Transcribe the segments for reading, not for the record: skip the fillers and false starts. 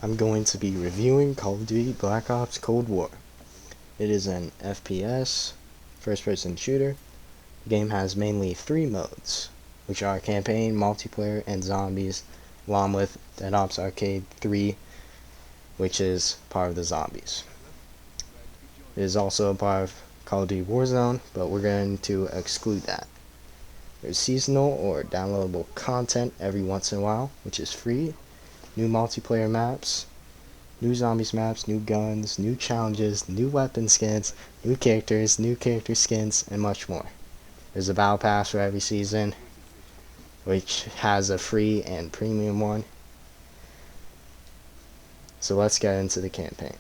I'm going to be reviewing Call of Duty Black Ops Cold War. It is an FPS, first-person shooter. The game has mainly 3 modes, which are campaign, multiplayer, and zombies, along with Dead Ops Arcade 3, which is part of the zombies. It is also a part of Call of Duty Warzone, but we're going to exclude that. There's seasonal or downloadable content every once in a while, which is free. New multiplayer maps, new zombies maps, new guns, new challenges, new weapon skins, new character skins, and much more. There's a battle pass for every season, which has a free and premium one. So let's get into the campaign.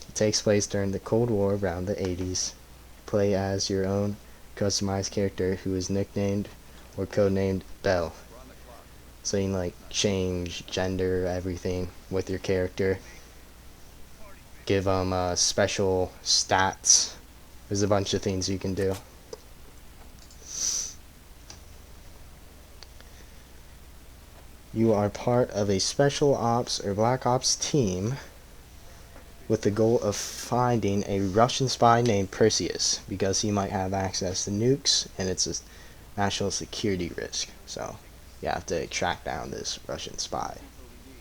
It takes place during the Cold War around the 80s. Play as your own customized character who is nicknamed or codenamed Bell. So you can change gender, everything with your character. Give them special stats. There's a bunch of things you can do. You are part of a special ops or black ops team with the goal of finding a Russian spy named Perseus, because he might have access to nukes and it's a national security risk. So you have to track down this Russian spy,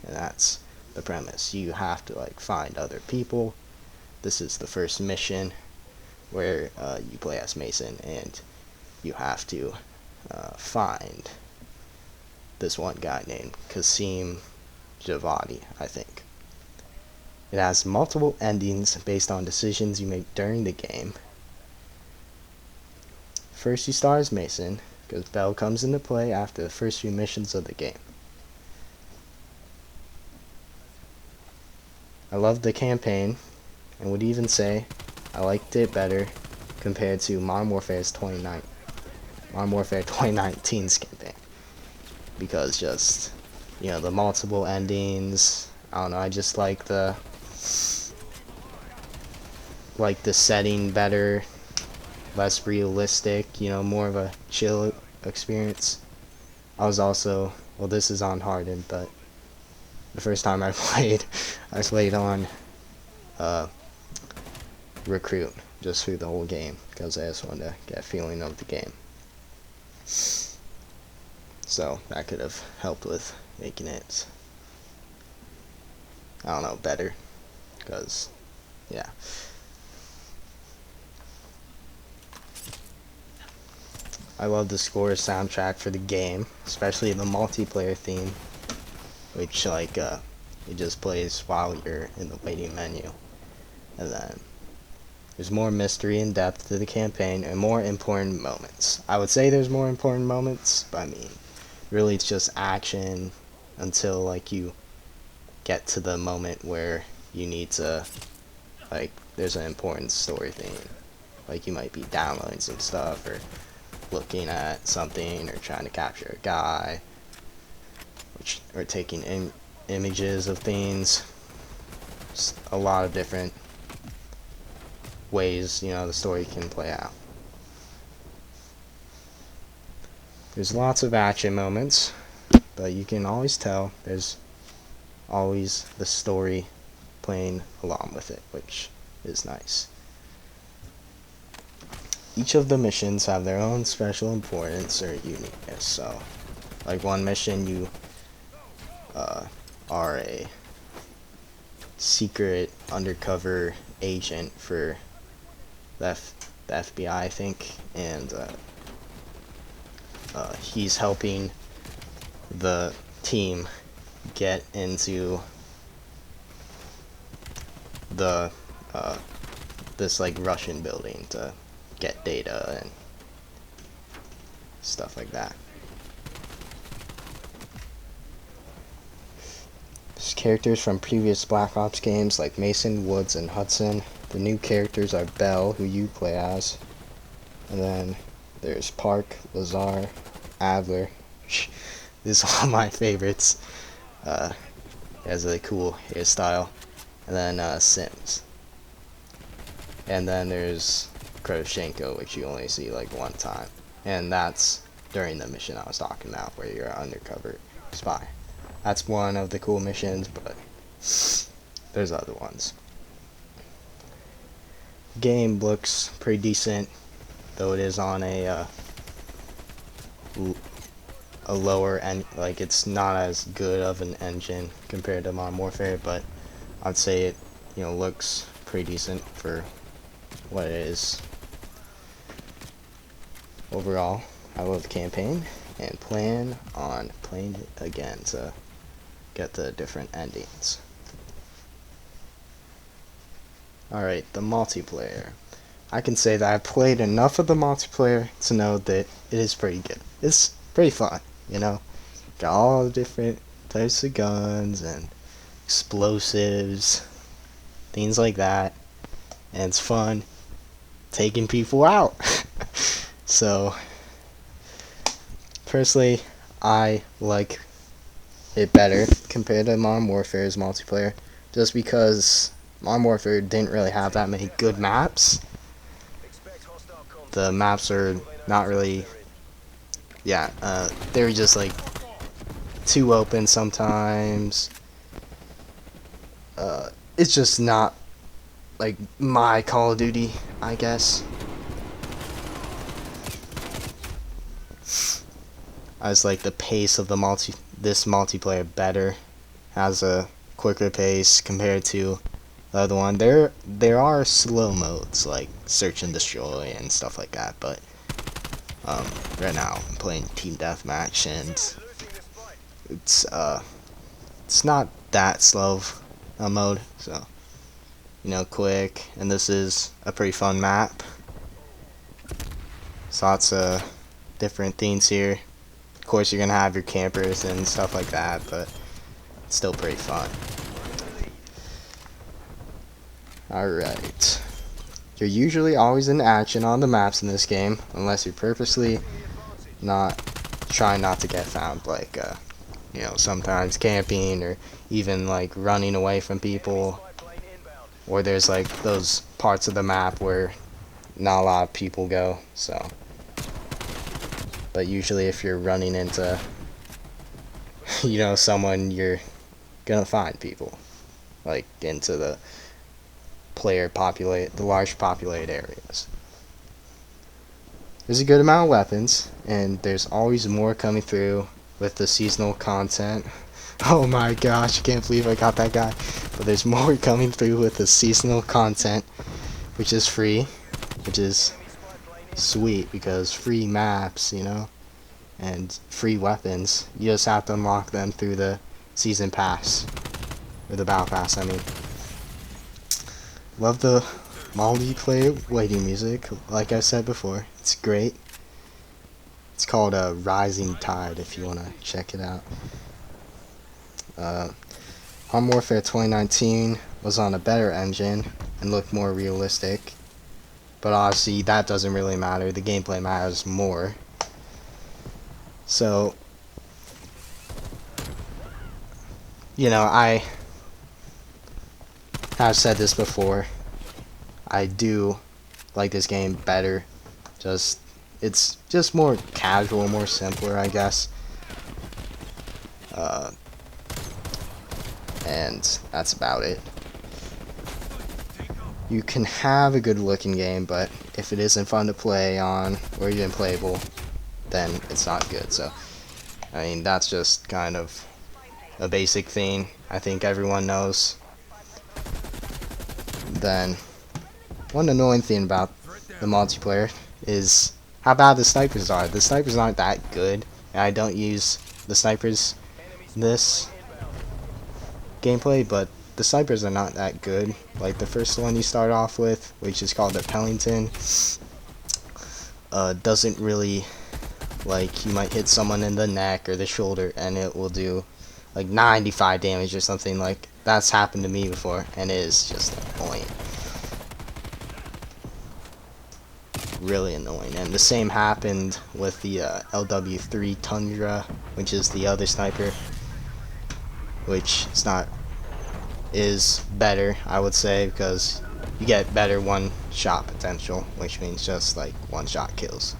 and that's the premise. You have to find other people. This is the first mission where you play as Mason, and you have to find this one guy named Kasim Javadi, I think. It has multiple endings based on decisions you make during the game. First you start as Mason, because Bell comes into play after the first few missions of the game. I loved the campaign, and would even say I liked it better compared to Modern Warfare 2019's campaign, because just, the multiple endings. I don't know, I just like the setting better, less realistic, more of a chill experience. I was also, well, this is on Hardened, but the first time I played on Recruit just through the whole game, because I just wanted to get a feeling of the game. So that could have helped with making it, I don't know, better, because, yeah. I love the score soundtrack for the game, especially the multiplayer theme, which it just plays while you're in the waiting menu. And then there's more mystery and depth to the campaign and more important moments. I would say there's more important moments, but I mean, really it's just action until you get to the moment where you need to, there's an important story thing. You might be downloading some stuff or looking at something or trying to capture a guy, or taking images of things. Just a lot of different ways the story can play out. There's lots of action moments, but you can always tell there's always the story playing along with it, which is nice. Each of the missions have their own special importance or uniqueness. So, one mission, you are a secret undercover agent for the FBI, I think, and he's helping the team get into the this Russian building to get data and stuff like that. There's characters from previous Black Ops games like Mason, Woods, and Hudson. The new characters are Bell, who you play as, and then there's Park, Lazar, Adler. This is one of my favorites. He has a cool hairstyle. And then Sims. And then there's Krashenko, which you only see one time, and that's during the mission I was talking about where you're an undercover spy. That's one of the cool missions, but there's other ones. Game looks pretty decent, though it is on a lower end, like it's not as good of an engine compared to Modern Warfare, but I'd say it, looks pretty decent for what it is. Overall, I love the campaign and plan on playing it again to get the different endings. Alright, the multiplayer. I can say that I've played enough of the multiplayer to know that it is pretty good. It's pretty fun, Got all the different types of guns and explosives, things like that. And it's fun taking people out. So, personally, I like it better compared to Modern Warfare's multiplayer, just because Modern Warfare didn't really have that many good maps. The maps are not really, they're just like too open sometimes. It's just not like my Call of Duty, I guess. I just like the pace of this multiplayer better. Has a quicker pace compared to the other one. There are slow modes like search and destroy and stuff like that, but right now I'm playing team deathmatch and it's not that slow a mode, so quick, and this is a pretty fun map. So lots of different things here. Of course, you're gonna have your campers and stuff like that, but it's still pretty fun. Alright. You're usually always in action on the maps in this game, unless you're purposely trying not to get found, like, sometimes camping, or even, like, running away from people, or there's, like, those parts of the map where not a lot of people go, so. But usually if you're running into, someone, you're gonna find people, like, into the large populated areas. There's a good amount of weapons, and there's always more coming through with the seasonal content. Oh my gosh, I can't believe I got that guy. But there's more coming through with the seasonal content, which is free, which is sweet because free maps, and free weapons. You just have to unlock them through the season pass, or the battle pass, I mean. Love the multiplayer waiting music, like I said before. It's great. It's called Rising Tide if you want to check it out. Modern Warfare 2019 was on a better engine and looked more realistic. But obviously that doesn't really matter. The gameplay matters more. So, I have said this before. I do like this game better. It's just more casual, more simpler, I guess. And that's about it. You can have a good looking game, but if it isn't fun to play on or even playable, then it's not good. So, I mean, that's just kind of a basic thing I think everyone knows. Then, one annoying thing about the multiplayer is how bad the snipers are. The snipers aren't that good, and I don't use the snipers in this gameplay, but the snipers are not that good. Like the first one you start off with, which is called the Pellington, doesn't really, like, you might hit someone in the neck or the shoulder and it will do like 95 damage or something. Like, that's happened to me before, and it is just annoying. Really annoying. And the same happened with the LW3 Tundra, which is the other sniper, which is better, I would say, because you get better one shot potential, which means just like one shot kills.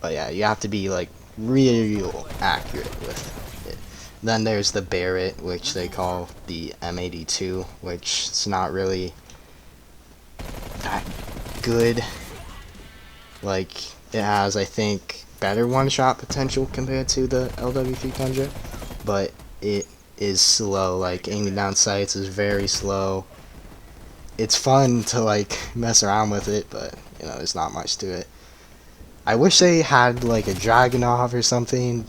But yeah, you have to be like real accurate with it. Then there's the Barrett, which they call the M82, which is not really that good. Like, it has, I think, better one-shot potential compared to the LW300, but it is slow. Like, aiming down sights is very slow. It's fun to, like, mess around with it, but, you know, there's not much to it. I wish they had, like, a Dragunov or something,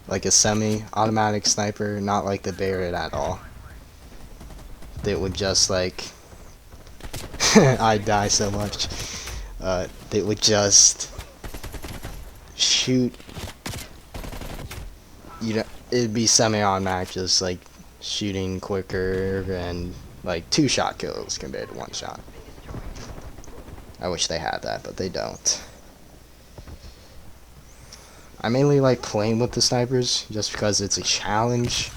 like a semi-automatic sniper, not like the Barrett at all. That would just, like, I die so much. They would just shoot. You know, it'd be semi-automatic, just like shooting quicker and like 2-shot kills compared to 1-shot. I wish they had that, but they don't. I mainly like playing with the snipers just because it's a challenge,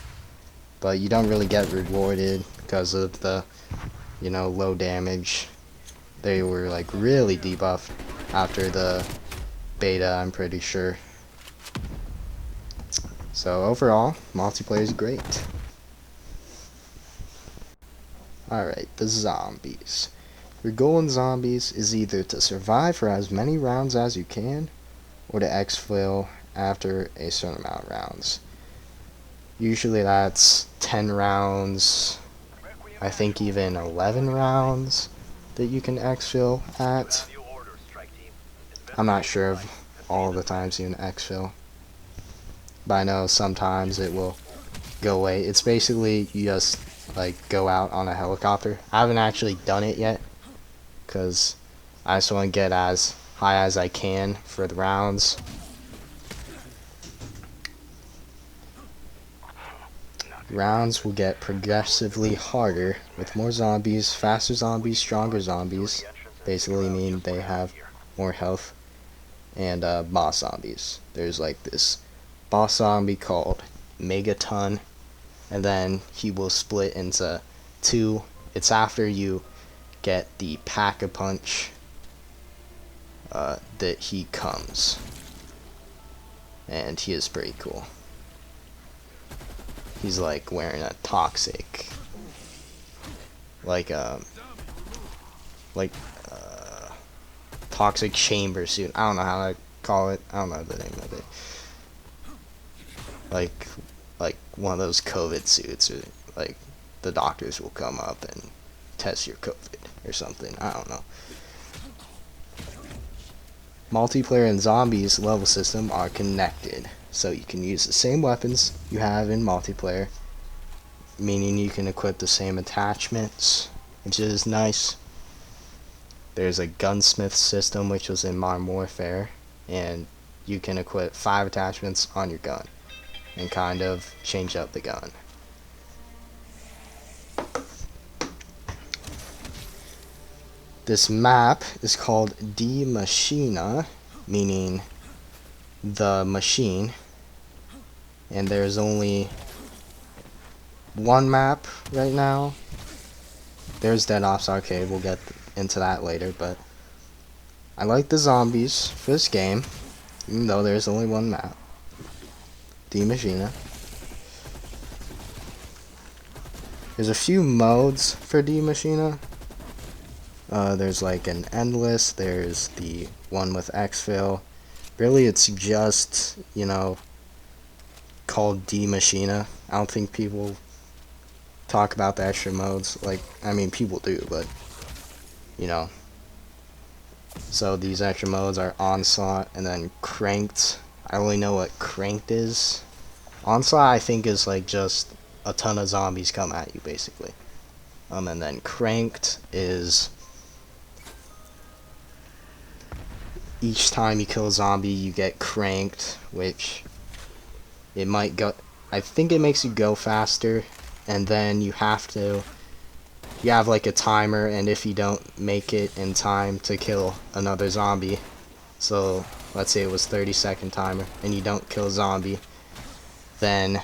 but you don't really get rewarded because of the, you know, low damage. They were like really debuffed after the beta, I'm pretty sure. So overall, multiplayer is great. Alright, the zombies. Your goal in zombies is either to survive for as many rounds as you can, or to exfil after a certain amount of rounds. Usually that's 10 rounds, I think even 11 rounds that you can exfil at. I'm not sure of all the times you can exfil, but I know sometimes it will go away. It's basically you just like go out on a helicopter. I haven't actually done it yet because I just want to get as high as I can for the rounds. Rounds will get progressively harder with more zombies, faster zombies, stronger zombies. Basically mean they have more health, and boss zombies. There's like this boss zombie called Megaton, and then he will split into 2. It's after you get the Pack-a-Punch that he comes, and he is pretty cool. He's like wearing a toxic, toxic chamber suit. I don't know how to call it. I don't know the name of it. Like one of those COVID suits, or like the doctors will come up and test your COVID or something. I don't know. Multiplayer and zombies level system are connected, so you can use the same weapons you have in multiplayer, meaning you can equip the same attachments, which is nice. There's a gunsmith system which was in Modern Warfare, and you can equip 5 attachments on your gun and kind of change up the gun. This map is called Die Maschine, meaning the machine, and there's only one map right now. There's Dead Ops Arcade, we'll get into that later, but I like the zombies for this game, even though there's only one map. Die Maschine. There's a few modes for Die Maschine. There's like an endless, there's the one with exfil. Really it's just, you know, called Die Maschine. I don't think people talk about the extra modes. Like, I mean, people do, but, you know. So these extra modes are Onslaught and then Cranked. I only know what Cranked is. Onslaught, I think, is like just a ton of zombies come at you, basically. And then Cranked is each time you kill a zombie, you get cranked, which it might go. I think it makes you go faster, and then you have like a timer, and if you don't make it in time to kill another zombie, so let's say it was 30-second timer, and you don't kill a zombie, then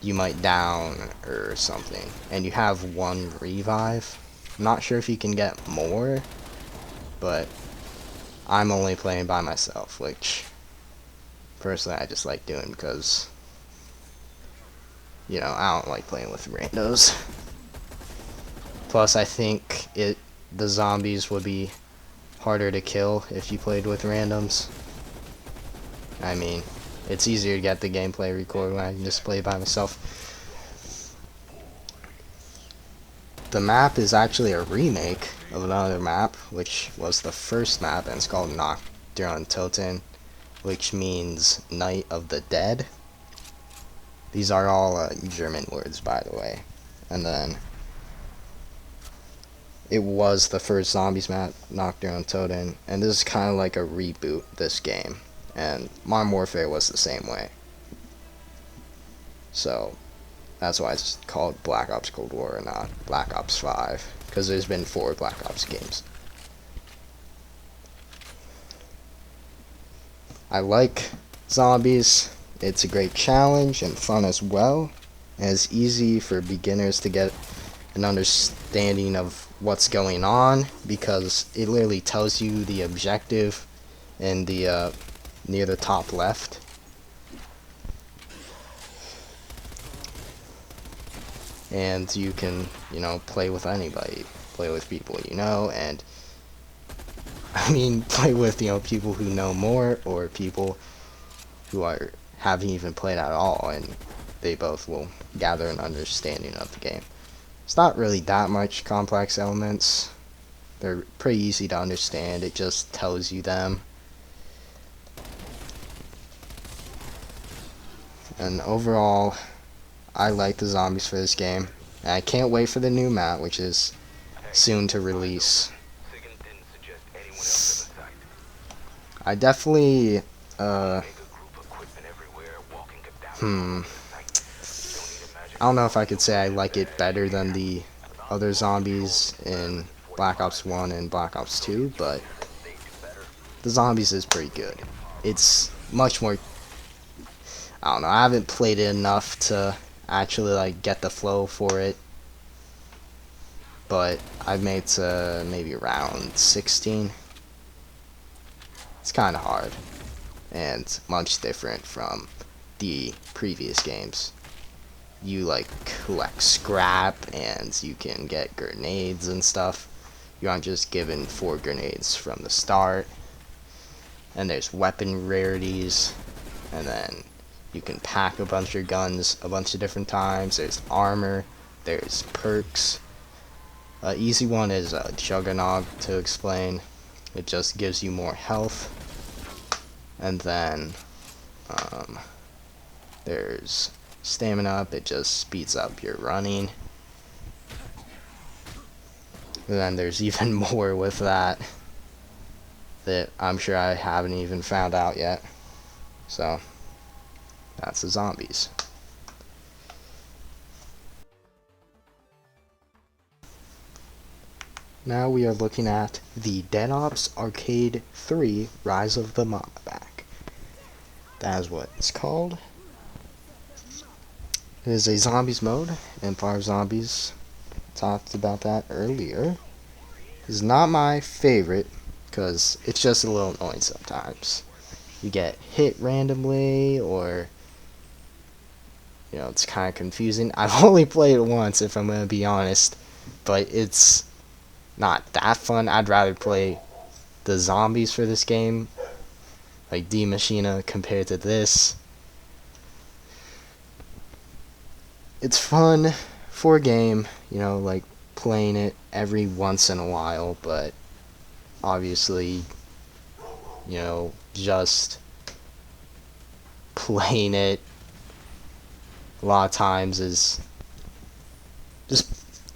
you might down or something, and you have 1 revive. I'm not sure if you can get more, but I'm only playing by myself, which personally I just like doing because, you know, I don't like playing with randos. Plus, I think the zombies would be harder to kill if you played with randoms. I mean, it's easier to get the gameplay recorded when I can just play by myself. The map is actually a remake of another map, which was the first map, and it's called Nacht der Untoten, which means Night of the Dead. These are all German words, by the way. And then it was the first zombies map, Nacht der Untoten, and this is kind of like a reboot, this game. And Modern Warfare was the same way. So that's why it's called Black Ops Cold War and not Black Ops 5, because there's been 4 Black Ops games. I like zombies. It's a great challenge and fun as well. And it's easy for beginners to get an understanding of what's going on, because it literally tells you the objective in the near the top left. And you can, you know, play with anybody, play with people you know, and I mean, play with, you know, people who know more, or people who haven't even played at all, and they both will gather an understanding of the game. It's not really that much complex elements. They're pretty easy to understand. It just tells you them. And overall, I like the zombies for this game. And I can't wait for the new map, which is soon to release. I definitely, I don't know if I could say I like it better than the other zombies in Black Ops 1 and Black Ops 2, but the zombies is pretty good. It's much more, I don't know, I haven't played it enough to actually like get the flow for it, but I've made to maybe around 16. It's kind of hard and much different from the previous games. You like collect scrap and you can get grenades and stuff. You aren't just given 4 grenades from the start. And there's weapon rarities, and then you can pack a bunch of guns a bunch of different times. There's armor, there's perks. Easy one is Juggernog to explain. It just gives you more health. And then there's Stamina Up, it just speeds up your running. And then there's even more with that I'm sure I haven't even found out yet. So that's the zombies. Now we are looking at the Dead Ops Arcade 3 Rise of the Mama Back. That is what it's called. It is a zombies mode, Empire of Zombies. Talked about that earlier. It's not my favorite because it's just a little annoying sometimes. You get hit randomly, or you know, it's kind of confusing. I've only played it once, if I'm going to be honest, but it's not that fun. I'd rather play the zombies for this game, like Die Maschine, compared to this. It's fun for a game, you know, like playing it every once in a while, but obviously, you know, just playing it a lot of times is just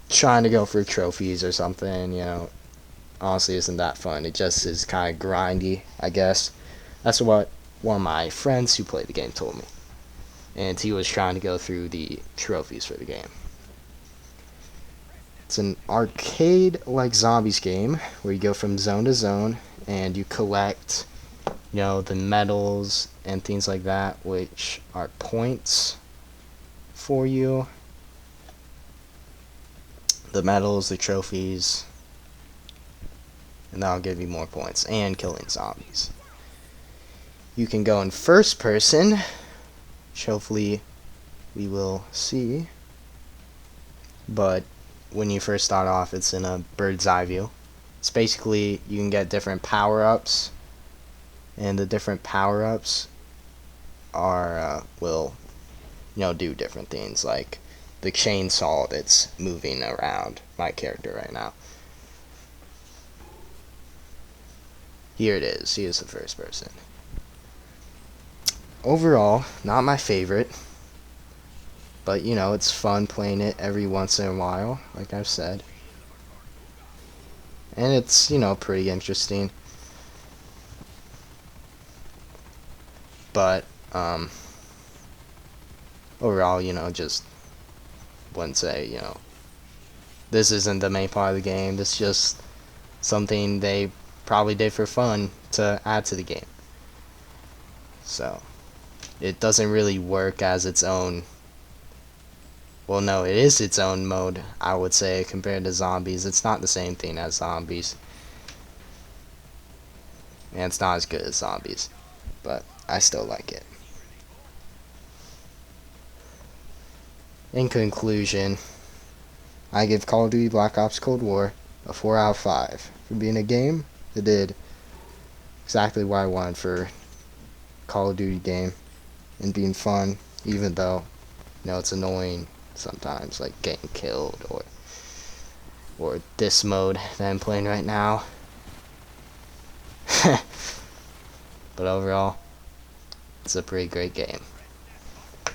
trying to go for trophies or something, you know. Honestly, isn't that fun. It just is kind of grindy, I guess. That's what one of my friends who played the game told me. And he was trying to go through the trophies for the game. It's an arcade-like zombies game where you go from zone to zone and you collect, you know, the medals and things like that, which are points for you. The medals, the trophies, and that'll give you more points, and killing zombies. You can go in first person, which hopefully we will see. But when you first start off, it's in a bird's eye view. It's basically, you can get different power-ups, and the different power-ups are will do different things, like the chainsaw that's moving around my character right now. Here it is. Here's the first person. Overall, not my favorite, but it's fun playing it every once in a while, like I've said, and it's pretty interesting. But overall, just wouldn't say this isn't the main part of the game. This is just something they probably did for fun to add to the game. So it doesn't really work as its own. Well, no, it is its own mode, I would say, compared to zombies. It's not the same thing as zombies, and it's not as good as zombies, but I still like it. In conclusion, I give Call of Duty Black Ops Cold War a 4 out of 5 for being a game that did exactly what I wanted for Call of Duty game and being fun, even though it's annoying sometimes, like getting killed or this mode that I'm playing right now. But overall, it's a pretty great game.